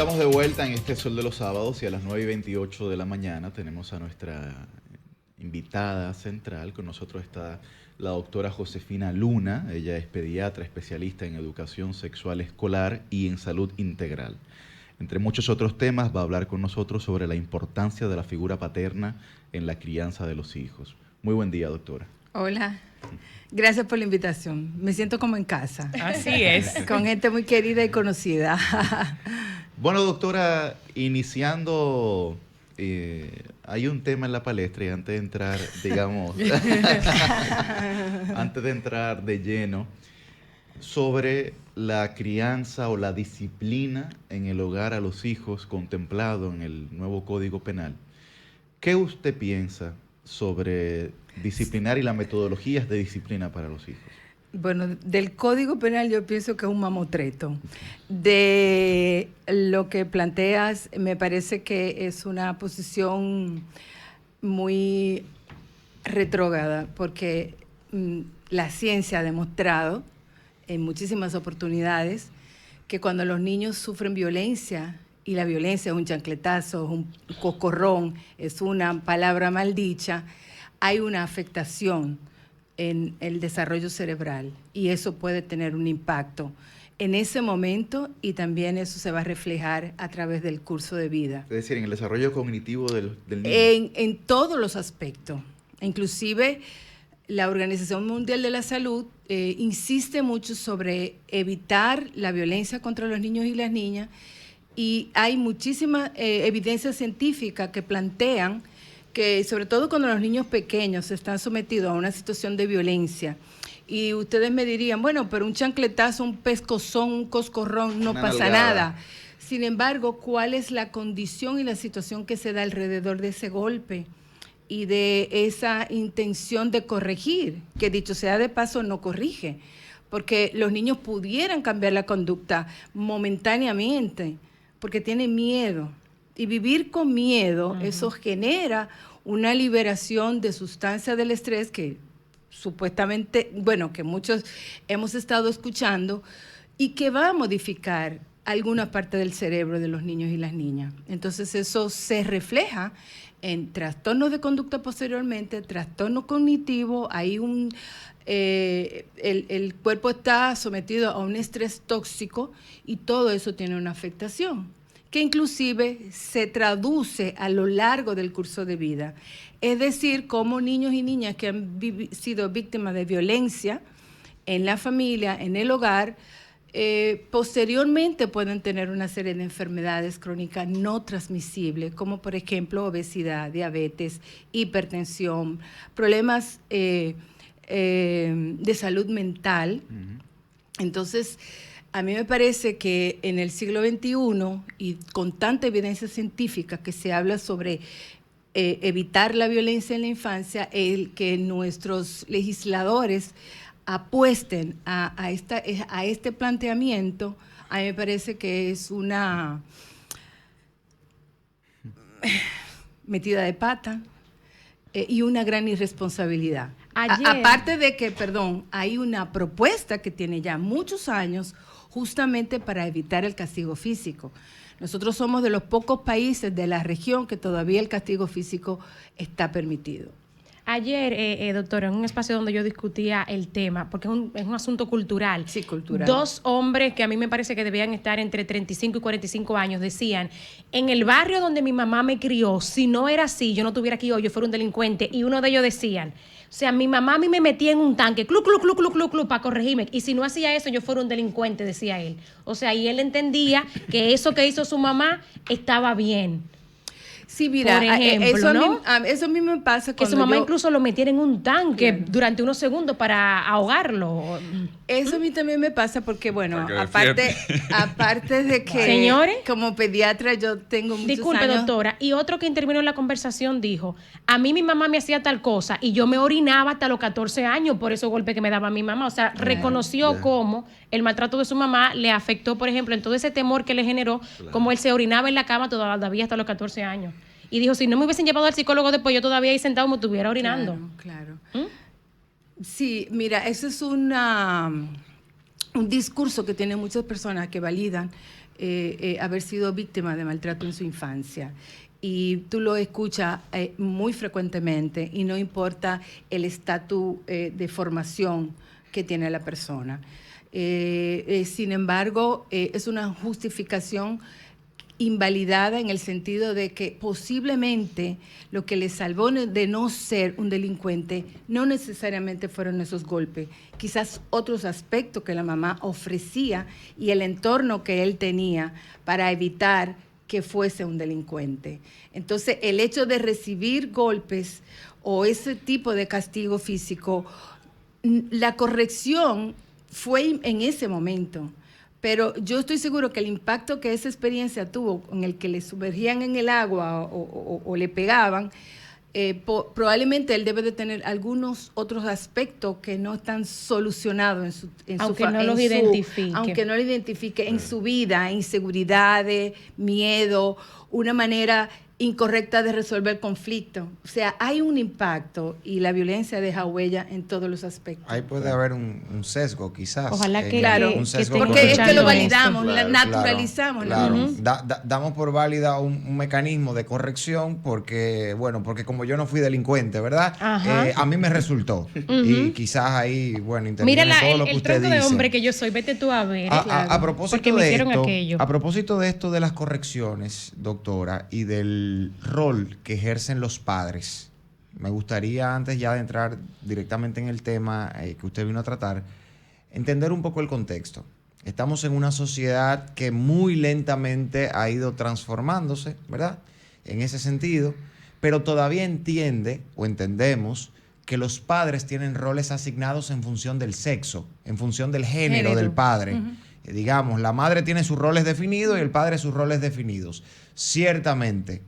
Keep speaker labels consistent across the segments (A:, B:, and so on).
A: estamos de vuelta en este Sol de los Sábados y a las 9:28 de la mañana tenemos a nuestra invitada central. Con nosotros está la doctora Josefina Luna. Ella es pediatra especialista en educación sexual escolar y en salud integral. Entre muchos otros temas va a hablar con nosotros sobre la importancia de la figura paterna en la crianza de los hijos. Muy buen día, doctora.
B: Hola. Gracias por la invitación. Me siento como en casa.
C: Así es.
B: Con gente muy querida y conocida.
A: Bueno, doctora, iniciando, hay un tema en la palestra y antes de entrar, digamos, antes de entrar de lleno, sobre la crianza o la disciplina en el hogar a los hijos contemplado en el nuevo Código Penal. ¿Qué usted piensa sobre disciplinar y las metodologías de disciplina para los hijos?
B: Bueno, del Código Penal yo pienso que es un mamotreto. De lo que planteas, me parece que es una posición muy retrógrada, porque la ciencia ha demostrado en muchísimas oportunidades que cuando los niños sufren violencia, y la violencia es un chancletazo, es un coscorrón, es una palabra maldicha, hay una afectación en el desarrollo cerebral y eso puede tener un impacto en ese momento y también eso se va a reflejar a través del curso de vida.
A: Es decir, en el desarrollo cognitivo del niño.
B: En todos los aspectos. Inclusive la Organización Mundial de la Salud insiste mucho sobre evitar la violencia contra los niños y las niñas y hay muchísima evidencia científica que plantean que sobre todo cuando los niños pequeños están sometidos a una situación de violencia, y ustedes me dirían, bueno, pero un chancletazo, un pescozón, un coscorrón, no pasa nada. Sin embargo, ¿cuál es la condición y la situación que se da alrededor de ese golpe y de esa intención de corregir? Que dicho sea de paso, no corrige, porque los niños pudieran cambiar la conducta momentáneamente, porque tienen miedo. Y vivir con miedo, eso genera una liberación de sustancias del estrés que supuestamente, bueno, que muchos hemos estado escuchando y que va a modificar alguna parte del cerebro de los niños y las niñas. Entonces eso se refleja en trastornos de conducta posteriormente, trastorno cognitivo, hay el cuerpo está sometido a un estrés tóxico y todo eso tiene una afectación que inclusive se traduce a lo largo del curso de vida. Es decir, como niños y niñas que han sido víctimas de violencia en la familia, en el hogar, posteriormente pueden tener una serie de enfermedades crónicas no transmisibles, como por ejemplo obesidad, diabetes, hipertensión, problemas de salud mental. Entonces, a mí me parece que en el siglo XXI, y con tanta evidencia científica que se habla sobre evitar la violencia en la infancia, el que nuestros legisladores apuesten a este planteamiento, a mí me parece que es una metida de pata y una gran irresponsabilidad. Aparte de que, hay una propuesta que tiene ya muchos años justamente para evitar el castigo físico. Nosotros somos de los pocos países de la región que todavía el castigo físico está permitido.
C: Ayer, doctora, en un espacio donde yo discutía el tema, porque es un asunto cultural.
B: Sí, cultural.
C: Dos hombres que a mí me parece que debían estar entre 35 y 45 años decían, en el barrio donde mi mamá me crió, si no era así, yo no tuviera aquí hoy, yo fuera un delincuente. Y uno de ellos decían, o sea, mi mamá a mí me metía en un tanque, cluc, cluc, cluc, cluc, cluc, cluc, para corregirme. Y si no hacía eso, yo fuera un delincuente, decía él. O sea, y él entendía que eso que hizo su mamá estaba bien.
B: Sí, mira,
C: por ejemplo,
B: eso a mí me pasa
C: que su mamá incluso lo metiera en un tanque durante unos segundos para ahogarlo.
B: Eso a mí también me pasa porque, bueno, aparte de que
C: señores,
B: como pediatra yo tengo muchos
C: disculpe,
B: años.
C: Doctora, y otro que intervino en la conversación dijo, a mí mi mamá me hacía tal cosa y yo me orinaba hasta los 14 años por esos golpes que me daba mi mamá. O sea, reconoció cómo el maltrato de su mamá le afectó, por ejemplo, en todo ese temor que le generó, como él se orinaba en la cama todavía hasta los 14 años. Y dijo, si no me hubiesen llevado al psicólogo después, yo todavía ahí sentado me estuviera orinando.
B: Claro. Sí, mira, eso es un discurso que tienen muchas personas que validan haber sido víctima de maltrato en su infancia. Y tú lo escuchas muy frecuentemente y no importa el estatus de formación que tiene la persona. Sin embargo, es una justificación invalidada en el sentido de que posiblemente lo que le salvó de no ser un delincuente no necesariamente fueron esos golpes, quizás otros aspectos que la mamá ofrecía y el entorno que él tenía para evitar que fuese un delincuente. Entonces, el hecho de recibir golpes o ese tipo de castigo físico, la corrección fue en ese momento. Pero yo estoy seguro que el impacto que esa experiencia tuvo, en el que le sumergían en el agua o le pegaban, probablemente él debe de tener algunos otros aspectos que no están solucionados
C: aunque no los identifique.
B: Aunque no lo identifique en su vida, inseguridades, miedo, una manera incorrecta de resolver conflictos. O sea, hay un impacto y la violencia deja huella en todos los aspectos.
D: Ahí puede haber un sesgo, quizás.
C: Ojalá que,
B: claro,
D: un sesgo
B: porque es que lo validamos,
A: Claro,
B: naturalizamos.
D: Claro.
B: ¿No?
D: Damos por válida un mecanismo de corrección porque como yo no fui delincuente, ¿verdad? A mí me resultó. Y quizás ahí, interviene
C: mira
D: todo lo que
C: el
D: usted
C: tronco
D: dice.
C: de hombre que yo soy, vete tú a ver.
D: A propósito
C: porque me
D: de
C: hicieron
D: esto,
C: aquello.
D: a propósito de esto de las correcciones, doctora, y del rol que ejercen los padres, me gustaría, antes ya de entrar directamente en el tema que usted vino a tratar, entender un poco el contexto. Estamos en una sociedad que muy lentamente ha ido transformándose, ¿verdad? En ese sentido, pero todavía entendemos que los padres tienen roles asignados en función del sexo, en función del género del padre. Digamos, la madre tiene sus roles definidos y el padre sus roles definidos. Ciertamente,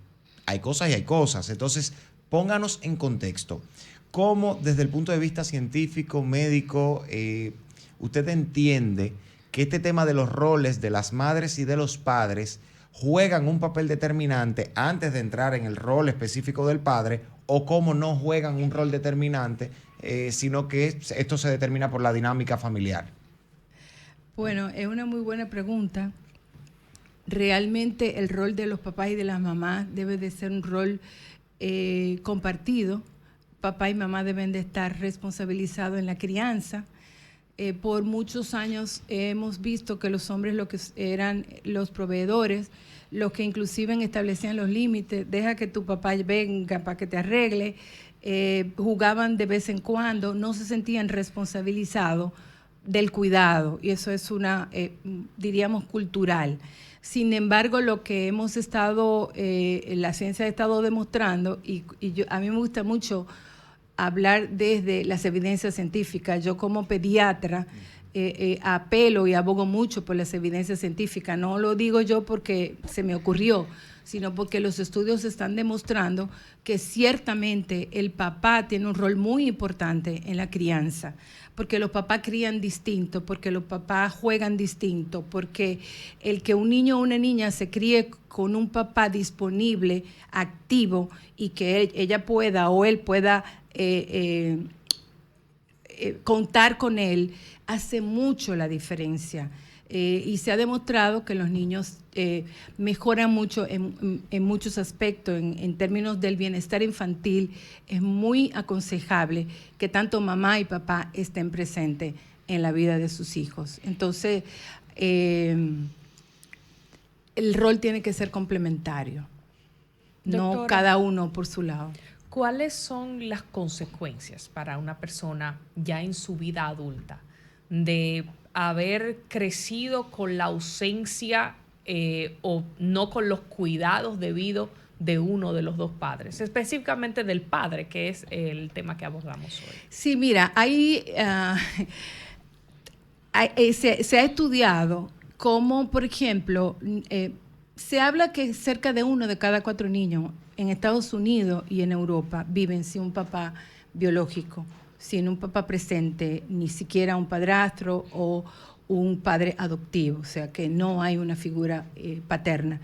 D: hay cosas y hay cosas. Entonces, pónganos en contexto. ¿Cómo, desde el punto de vista científico, médico, usted entiende que este tema de los roles de las madres y de los padres juegan un papel determinante antes de entrar en el rol específico del padre, o cómo no juegan un rol determinante, sino que esto se determina por la dinámica familiar?
B: Bueno, es una muy buena pregunta. Realmente el rol de los papás y de las mamás debe de ser un rol compartido. Papá y mamá deben de estar responsabilizados en la crianza. Por muchos años hemos visto que los hombres lo que eran los proveedores, los que inclusive establecían los límites, deja que tu papá venga para que te arregle, jugaban de vez en cuando, no se sentían responsabilizados del cuidado, y eso es una, diríamos, cultural. Sin embargo, lo que hemos estado, la ciencia ha estado demostrando, y a mí me gusta mucho hablar desde las evidencias científicas. Yo como pediatra apelo y abogo mucho por las evidencias científicas. No lo digo yo porque se me ocurrió, sino porque los estudios están demostrando que ciertamente el papá tiene un rol muy importante en la crianza, porque los papás crían distinto, porque los papás juegan distinto, porque el que un niño o una niña se críe con un papá disponible, activo, y que ella pueda o él pueda contar con él, hace mucho la diferencia. Y se ha demostrado que los niños mejoran mucho en muchos aspectos. En términos del bienestar infantil, es muy aconsejable que tanto mamá y papá estén presentes en la vida de sus hijos. Entonces, el rol tiene que ser complementario,
E: Doctora,
B: no cada uno por su lado.
E: ¿Cuáles son las consecuencias para una persona ya en su vida adulta de haber crecido con la ausencia o no con los cuidados debidos de uno de los dos padres, específicamente del padre, que es el tema que abordamos hoy?
B: Sí, mira, se ha estudiado cómo, por ejemplo, se habla que cerca de 1 de cada 4 niños en Estados Unidos y en Europa viven sin un papá biológico, sin un papá presente, ni siquiera un padrastro o un padre adoptivo, o sea que no hay una figura paterna.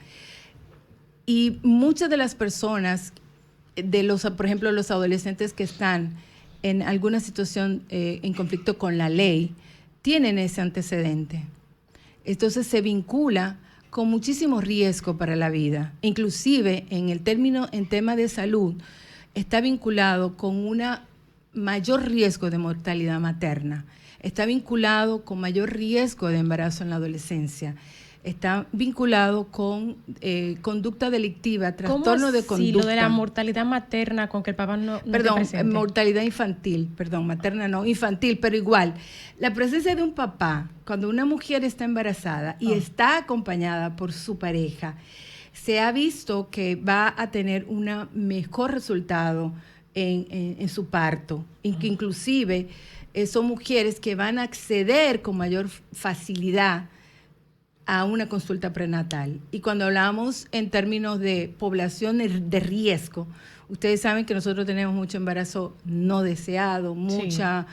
B: Y muchas de las personas, por ejemplo, los adolescentes que están en alguna situación en conflicto con la ley, tienen ese antecedente. Entonces se vincula con muchísimo riesgo para la vida. Inclusive en tema de salud, está vinculado con una mayor riesgo de mortalidad materna, está vinculado con mayor riesgo de embarazo en la adolescencia, está vinculado con conducta delictiva, trastorno de conducta.
C: Sí, lo de la mortalidad materna con que el papá no esté presente.
B: Mortalidad infantil, materna no, infantil, pero igual. La presencia de un papá, cuando una mujer está embarazada y está acompañada por su pareja, se ha visto que va a tener un mejor resultado en su parto, que inclusive son mujeres que van a acceder con mayor facilidad a una consulta prenatal. Y cuando hablamos en términos de población de riesgo, ustedes saben que nosotros tenemos mucho embarazo no deseado, mucha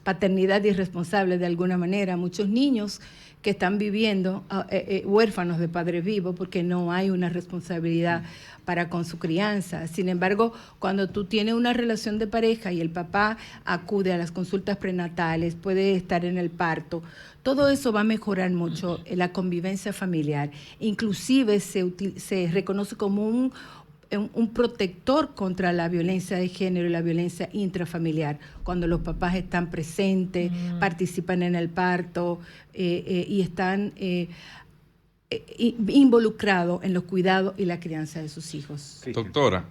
B: paternidad irresponsable de alguna manera, muchos niños que están viviendo huérfanos de padres vivos porque no hay una responsabilidad para con su crianza. Sin embargo, cuando tú tienes una relación de pareja y el papá acude a las consultas prenatales, puede estar en el parto, todo eso va a mejorar mucho la convivencia familiar. Inclusive se reconoce como un protector contra la violencia de género y la violencia intrafamiliar, cuando los papás están presentes, participan en el parto y están involucrados en los cuidados y la crianza de sus hijos.
F: Sí. Doctora,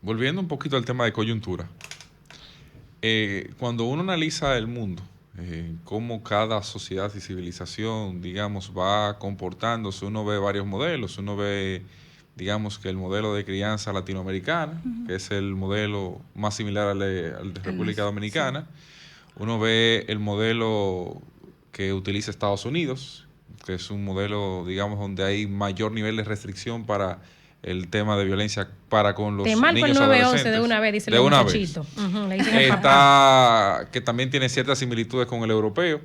F: volviendo un poquito al tema de coyuntura, cuando uno analiza el mundo, cómo cada sociedad y civilización, digamos, va comportándose, uno ve varios modelos, uno ve, digamos, que el modelo de crianza latinoamericana, que es el modelo más similar al de República Dominicana. Sí. Uno ve el modelo que utiliza Estados Unidos, que es un modelo, digamos, donde hay mayor nivel de restricción para el tema de violencia para con los niños adolescentes. Te marco el 911
C: de una vez, dice
F: el
C: muchachito.
F: Que también tiene ciertas similitudes con el europeo.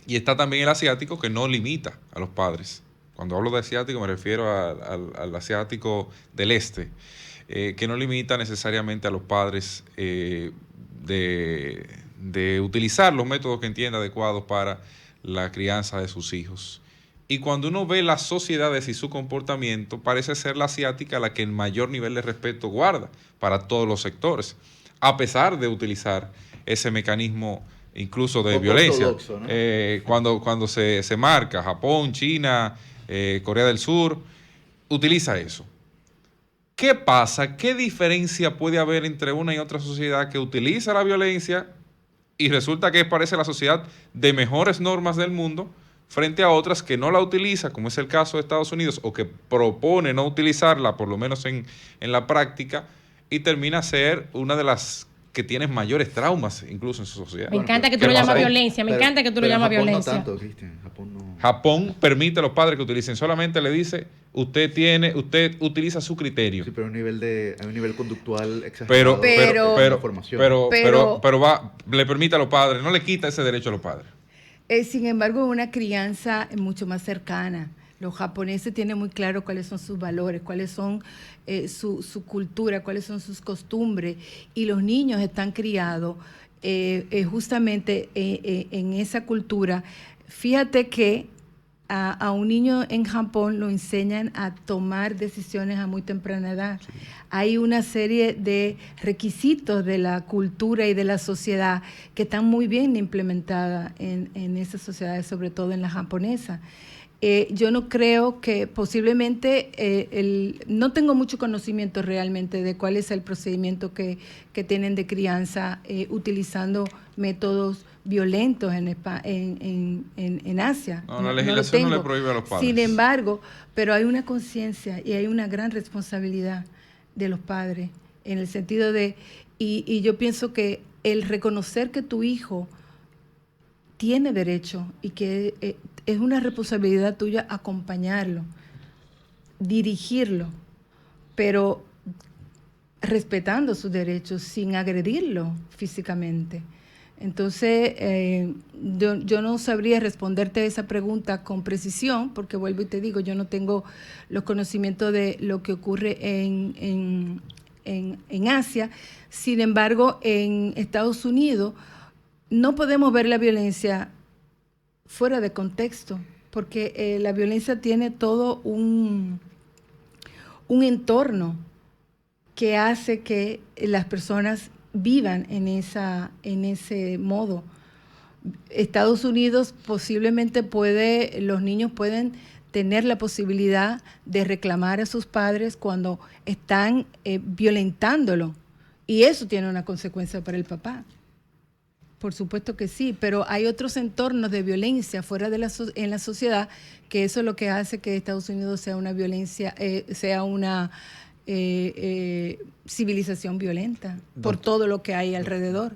F: Y está también el asiático, que no limita a los padres. Cuando hablo de asiático me refiero al asiático del este, que no limita necesariamente a los padres de utilizar los métodos que entienda adecuados para la crianza de sus hijos. Y cuando uno ve las sociedades y su comportamiento, parece ser la asiática la que el mayor nivel de respeto guarda para todos los sectores, a pesar de utilizar ese mecanismo incluso de violencia. ¿No? Cuando se marca Japón, China, Corea del Sur, utiliza eso. ¿Qué pasa? ¿Qué diferencia puede haber entre una y otra sociedad que utiliza la violencia y resulta que parece la sociedad de mejores normas del mundo frente a otras que no la utiliza, como es el caso de Estados Unidos, o que propone no utilizarla, por lo menos en la práctica, y termina ser una de las que tiene mayores traumas incluso en su sociedad?
C: Me encanta que tú lo llamas violencia, me encanta que tú lo llamas violencia.
A: No tanto, Cristian. Japón no.
F: Japón permite a los padres que utilicen, solamente le dice, usted utiliza su criterio.
A: Sí, pero hay un nivel conductual exagerado.
F: Pero le permite a los padres, no le quita ese derecho a los padres.
B: Sin embargo, una crianza mucho más cercana. Los japoneses tienen muy claro cuáles son sus valores, cuáles son su cultura, cuáles son sus costumbres, y los niños están criados justamente en esa cultura. Fíjate que a un niño en Japón lo enseñan a tomar decisiones a muy temprana edad. Sí. Hay una serie de requisitos de la cultura y de la sociedad que están muy bien implementadas en esas sociedades, sobre todo en la japonesa. Yo no creo que posiblemente, no tengo mucho conocimiento realmente de cuál es el procedimiento que tienen de crianza utilizando métodos violentos en Asia.
F: No, la legislación no le prohíbe a los padres.
B: Sin embargo, pero hay una conciencia y hay una gran responsabilidad de los padres en el sentido de, y yo pienso que el reconocer que tu hijo tiene derecho y que es una responsabilidad tuya acompañarlo, dirigirlo, pero respetando sus derechos sin agredirlo físicamente. Entonces, yo no sabría responderte esa pregunta con precisión, porque vuelvo y te digo, yo no tengo los conocimientos de lo que ocurre en Asia. Sin embargo, en Estados Unidos no podemos ver la violencia fuera de contexto, porque la violencia tiene todo un entorno que hace que las personas vivan en ese modo. Estados Unidos posiblemente los niños pueden tener la posibilidad de reclamar a sus padres cuando están violentándolo, y eso tiene una consecuencia para el papá. Por supuesto que sí, pero hay otros entornos de violencia fuera en la sociedad, que eso es lo que hace que Estados Unidos sea una civilización violenta, por todo lo que hay alrededor.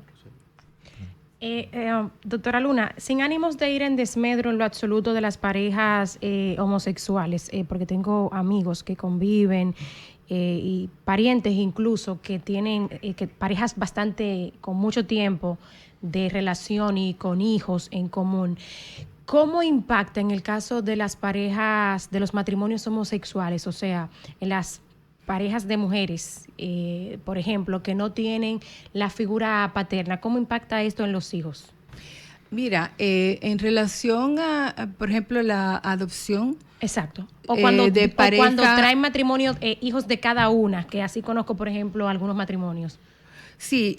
C: Doctora Luna, sin ánimos de ir en desmedro en lo absoluto de las parejas homosexuales, porque tengo amigos que conviven y parientes incluso que tienen parejas bastante con mucho tiempo de relación y con hijos en común. ¿Cómo impacta en el caso de las parejas, de los matrimonios homosexuales, o sea, en las parejas de mujeres, por ejemplo, que no tienen la figura paterna? ¿Cómo impacta esto en los hijos?
B: Mira, en relación a, por ejemplo, la adopción.
C: Exacto. O cuando
B: pareja,
C: traen matrimonios, hijos de cada una, que así conozco, por ejemplo, algunos matrimonios.
B: Sí,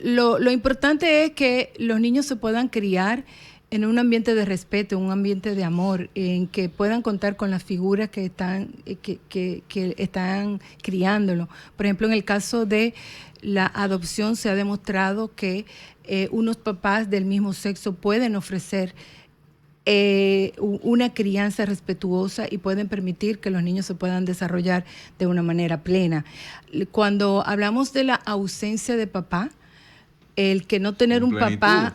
B: lo importante es que los niños se puedan criar en un ambiente de respeto, un ambiente de amor, en que puedan contar con las figuras que están criándolo. Por ejemplo, en el caso de la adopción se ha demostrado que unos papás del mismo sexo pueden ofrecer una crianza respetuosa y pueden permitir que los niños se puedan desarrollar de una manera plena. Cuando hablamos de la ausencia de papá, el que no tener un papá...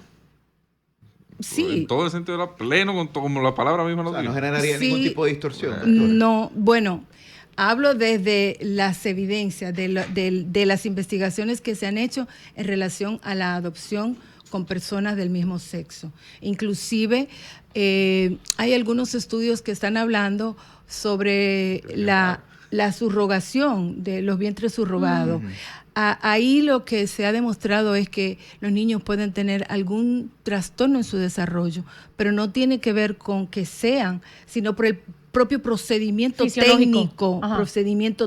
B: Sí.
F: En todo el sentido de la pleno, como la palabra misma lo dice.
A: No generaría ningún tipo de distorsión. Doctora.
B: No, bueno, hablo desde las evidencias, de las investigaciones que se han hecho en relación a la adopción con personas del mismo sexo. Inclusive hay algunos estudios que están hablando sobre la subrogación de los vientres subrogados. Ahí lo que se ha demostrado es que los niños pueden tener algún trastorno en su desarrollo, pero no tiene que ver con que sean, sino por el propio procedimiento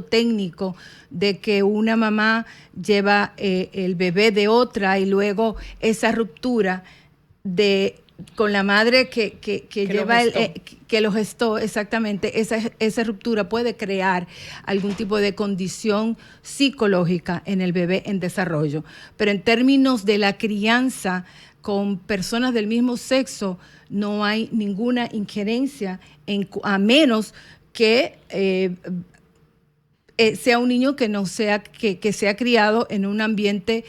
B: técnico de que una mamá lleva el bebé de otra y luego esa ruptura con la madre que lleva que lo gestó, exactamente, esa ruptura puede crear algún tipo de condición psicológica en el bebé en desarrollo. Pero en términos de la crianza con personas del mismo sexo, no hay ninguna injerencia, a menos que sea un niño que no sea que sea criado en un ambiente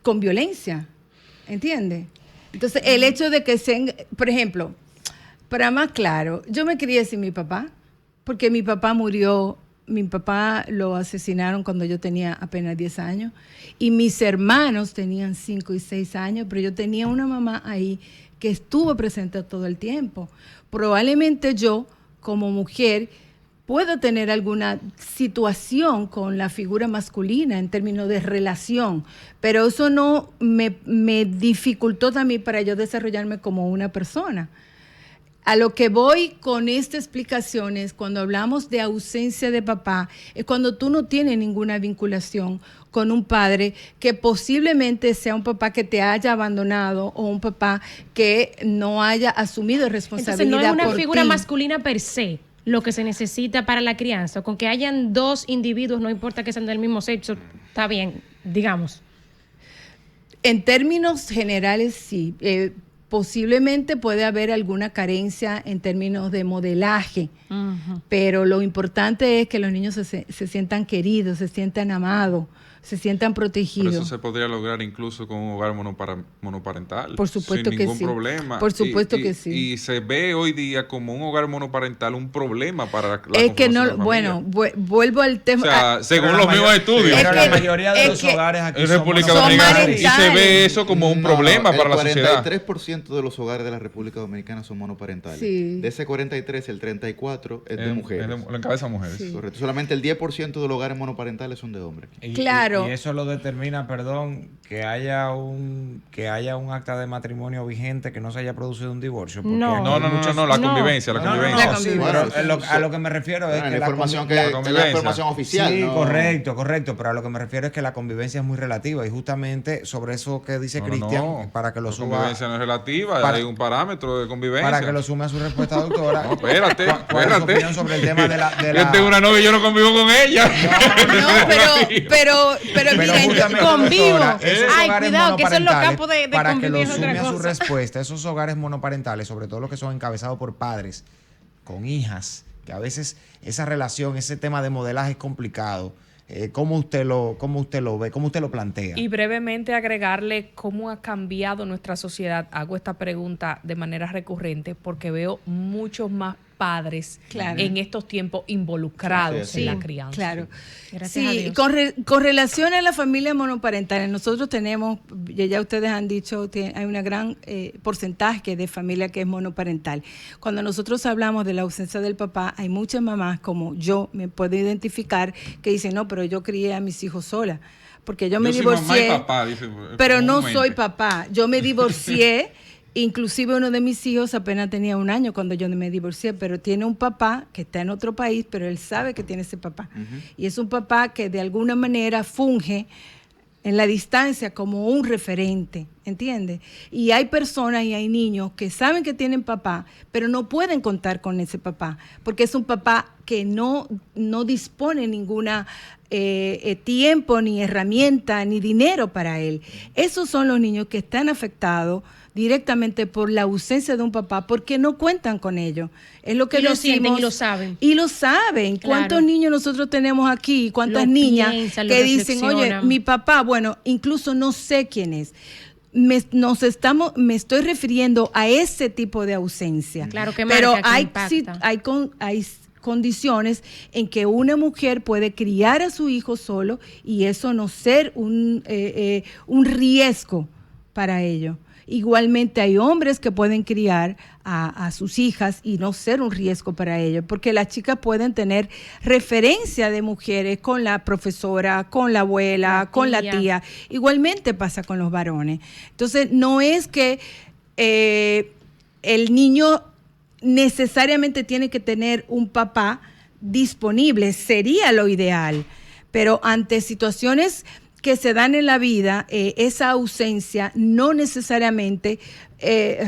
B: con violencia, ¿entiende? Entonces, el hecho de que sean, por ejemplo, para más claro, yo me crié sin mi papá, porque mi papá lo asesinaron cuando yo tenía apenas 10 años, y mis hermanos tenían 5 y 6 años, pero yo tenía una mamá ahí que estuvo presente todo el tiempo. Probablemente yo, como mujer, puedo tener alguna situación con la figura masculina en términos de relación, pero eso no me dificultó también para yo desarrollarme como una persona. A lo que voy con esta explicación es cuando hablamos de ausencia de papá, es cuando tú no tienes ninguna vinculación con un padre que posiblemente sea un papá que te haya abandonado o un papá que no haya asumido responsabilidad.
C: Entonces no es una
B: por
C: figura
B: ti.
C: masculina per se lo que se necesita para la crianza. Con que hayan dos individuos, no importa que sean del mismo sexo, está bien, digamos.
B: En términos generales, sí. Posiblemente puede haber alguna carencia en términos de modelaje, pero lo importante es que los niños se sientan queridos, se sientan amados, se sientan protegidos.
F: Por eso se podría lograr incluso con un hogar monoparental.
B: Por supuesto
F: sin
B: que
F: ningún
B: sí.
F: problema.
B: Por supuesto que sí.
F: Y se ve hoy día como un hogar monoparental un problema para la
B: es que no,
F: conformación de la
B: bueno,
F: familia.
B: vuelvo al tema.
F: O sea, según los mismos estudios.
D: Pero la mayoría de los hogares aquí
F: en
D: son
F: República
B: son
F: Dominicana, y
B: marentales.
F: se ve eso como un problema para la sociedad.
A: El 43% de los hogares de la República Dominicana son monoparentales.
B: Sí.
A: De ese 43, el 34 es de mujeres.
F: Lo encabezan mujeres.
B: Sí.
A: Correcto. Solamente el 10% de los hogares monoparentales son de hombres.
B: Claro. Claro.
D: Y eso lo determina, perdón, que haya un acta de matrimonio vigente que no se haya producido un divorcio. Porque
C: No.
D: aquí
F: No,
D: hay
F: no, no,
D: muchos-
F: no, la
C: No.
F: convivencia, la
D: No, no,
F: convivencia.
D: no, sí,
B: convivencia.
D: pero a lo que me refiero es
A: Bueno,
D: que
A: la información
F: la
A: es la
F: convivencia.
A: información oficial.
D: Sí,
A: ¿no?
D: correcto, pero a lo que me refiero es que la convivencia es muy relativa y justamente sobre eso que dice
F: No,
D: Cristian,
F: no.
D: para que lo
F: La
D: suba,
F: convivencia no es relativa,
D: para-
F: hay un parámetro de convivencia.
D: para que lo sume a su respuesta, doctora.
F: No, espérate,
D: ¿Cuál es su
F: espérate.
D: opinión sobre el tema de la...
F: Yo tengo una novia y yo no convivo con ella.
B: No, pero
D: Pero
B: miren,
D: justamente,
C: convivo.
D: doctora, esos
C: Ay,
D: hogares
C: cuidado, que eso en los
D: monoparentales,
C: campos de
D: para que
C: convivir
D: lo
C: es otra
D: sume a su
C: cosa.
D: respuesta, esos hogares monoparentales, sobre todo los que son encabezados por padres con hijas, que a veces esa relación, ese tema de modelaje es complicado. ¿Cómo usted lo ve? ¿Cómo usted lo plantea?
E: Y brevemente agregarle cómo ha cambiado nuestra sociedad. Hago esta pregunta de manera recurrente porque veo muchos más padres
B: Claro.
E: en estos tiempos involucrados
B: Sí,
E: en la crianza.
B: Claro.
C: Gracias a
B: Sí,
C: Dios.
B: con relación a las familias monoparentales, nosotros tenemos, ya ustedes han dicho, hay una gran porcentaje de familia que es monoparental. Cuando nosotros hablamos de la ausencia del papá, hay muchas mamás, como yo me puedo identificar, que dicen, no, pero yo crié a mis hijos sola, porque yo me
F: soy mamá y
B: divorcié,
F: papá, dice,
B: pero no
F: comúnmente.
B: soy papá. Yo me divorcié. Inclusive uno de mis hijos apenas tenía 1 año cuando yo me divorcié, pero tiene un papá que está en otro país, pero él sabe que tiene ese papá. Y es un papá que de alguna manera funge en la distancia como un referente, ¿entiendes? Y hay personas y hay niños que saben que tienen papá, pero no pueden contar con ese papá, porque es un papá que no dispone ninguna tiempo, ni herramienta, ni dinero para él. Esos son los niños que están afectados directamente por la ausencia de un papá, porque no cuentan con ellos. Es lo que
C: Y lo
B: decimos,
C: sienten y lo saben.
B: Y lo saben.
C: Claro.
B: ¿Cuántos niños nosotros tenemos aquí? ¿Cuántas
C: Lo
B: niñas
C: piensan, lo
B: que dicen, oye,
C: reflexionan.
B: mi papá, bueno, incluso no sé quién es? Me estoy refiriendo a ese tipo de ausencia.
C: Claro, que
B: pero
C: marca, que
B: hay
C: impacta.
B: hay condiciones en que una mujer puede criar a su hijo solo y eso no ser un riesgo para ello. Igualmente hay hombres que pueden criar a sus hijas y no ser un riesgo para ellos, porque las chicas pueden tener referencia de mujeres con la profesora, con la abuela, con la tía. Igualmente pasa con los varones. Entonces, no es que el niño necesariamente tiene que tener un papá disponible, sería lo ideal, pero ante situaciones que se dan en la vida, esa ausencia no necesariamente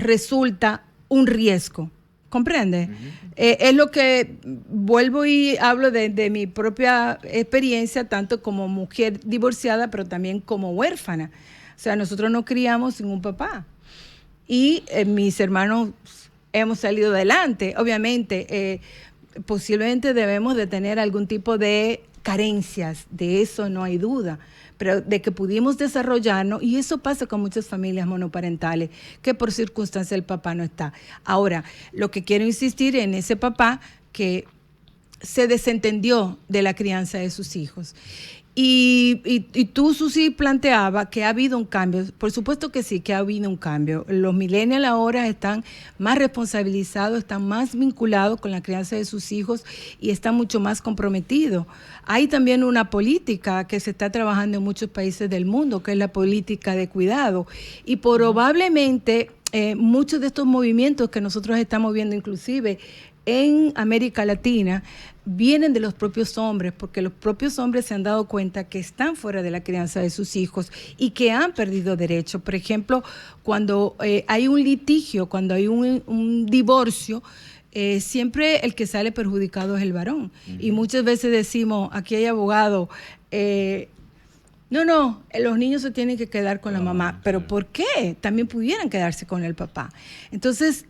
B: resulta un riesgo. ¿Comprende? Es lo que vuelvo y hablo de mi propia experiencia, tanto como mujer divorciada, pero también como huérfana. O sea, nosotros nos criamos sin un papá. Y mis hermanos hemos salido adelante. Obviamente, posiblemente debemos de tener algún tipo de carencias, de eso no hay duda, pero de que pudimos desarrollarnos, y eso pasa con muchas familias monoparentales, que por circunstancias el papá no está. Ahora, lo que quiero insistir en ese papá que se desentendió de la crianza de sus hijos. Y tú, Susi, planteaba que ha habido un cambio. Por supuesto que sí, que ha habido un cambio. Los millennials ahora están más responsabilizados, están más vinculados con la crianza de sus hijos y están mucho más comprometidos. Hay también una política que se está trabajando en muchos países del mundo, que es la política de cuidado. Y probablemente muchos de estos movimientos que nosotros estamos viendo, inclusive en América Latina, vienen de los propios hombres, porque los propios hombres se han dado cuenta que están fuera de la crianza de sus hijos y que han perdido derechos. Por ejemplo, cuando hay un litigio, cuando hay un divorcio, siempre el que sale perjudicado es el varón. Y muchas veces decimos, aquí hay abogados, no, los niños se tienen que quedar con la mamá. ¿Pero por qué? También pudieran quedarse con el papá. Entonces,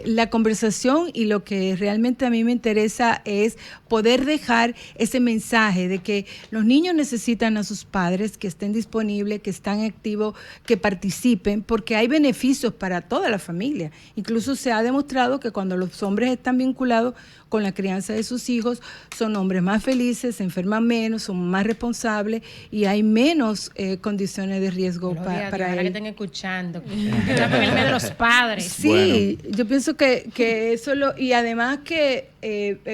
B: la conversación y lo que realmente a mí me interesa es poder dejar ese mensaje de que los niños necesitan a sus padres, que estén disponibles, que están activos, que participen, porque hay beneficios para toda la familia. Incluso se ha demostrado que cuando los hombres están vinculados con la crianza de sus hijos, son hombres más felices, se enferman menos, son más responsables y hay menos condiciones de riesgo para
C: Ojalá que
B: él.
C: estén escuchando. Estamos en el medio de los padres.
B: Sí, yo pienso que eso y además que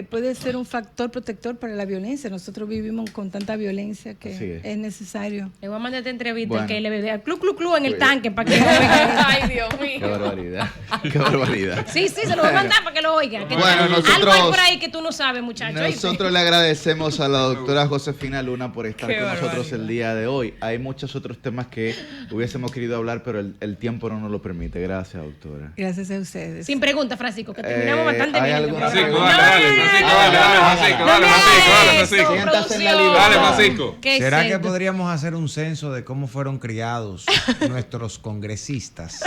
B: puede ser un factor protector para la violencia. Nosotros vivimos con tanta violencia
A: Así
B: que es necesario.
C: Le voy a mandar esta entrevista
A: Bueno.
C: que le bebe al club en el
A: Pues-
C: tanque para que lo oiga.
E: Ay, Dios
A: Qué
E: mío.
A: barbaridad. Qué barbaridad.
C: Sí, se lo voy a mandar para que lo oiga. Que
A: Bueno,
C: algo
A: nosotros-
C: hay por ahí que tú no sabes, muchacho. ¿oíste?
A: Nosotros le agradecemos a la doctora Josefina Luna por estar
E: Qué
A: con nosotros
E: barbaridad.
A: el día de hoy. Hay muchos otros temas que hubiésemos querido hablar, pero el tiempo no nos lo permite. Gracias, doctora.
B: Gracias a ustedes.
C: Sin preguntas, Francisco, que terminamos bastante
A: ¿hay
C: bien. este
A: alguna
C: programa.
F: Francisco, dale, Francisco, dale, Francisco.
A: Siéntase en la
F: Dale,
A: libertad.
F: Francisco.
C: ¿Qué es
D: ¿Será que
C: esto?
D: podríamos hacer un censo de cómo fueron criados nuestros congresistas?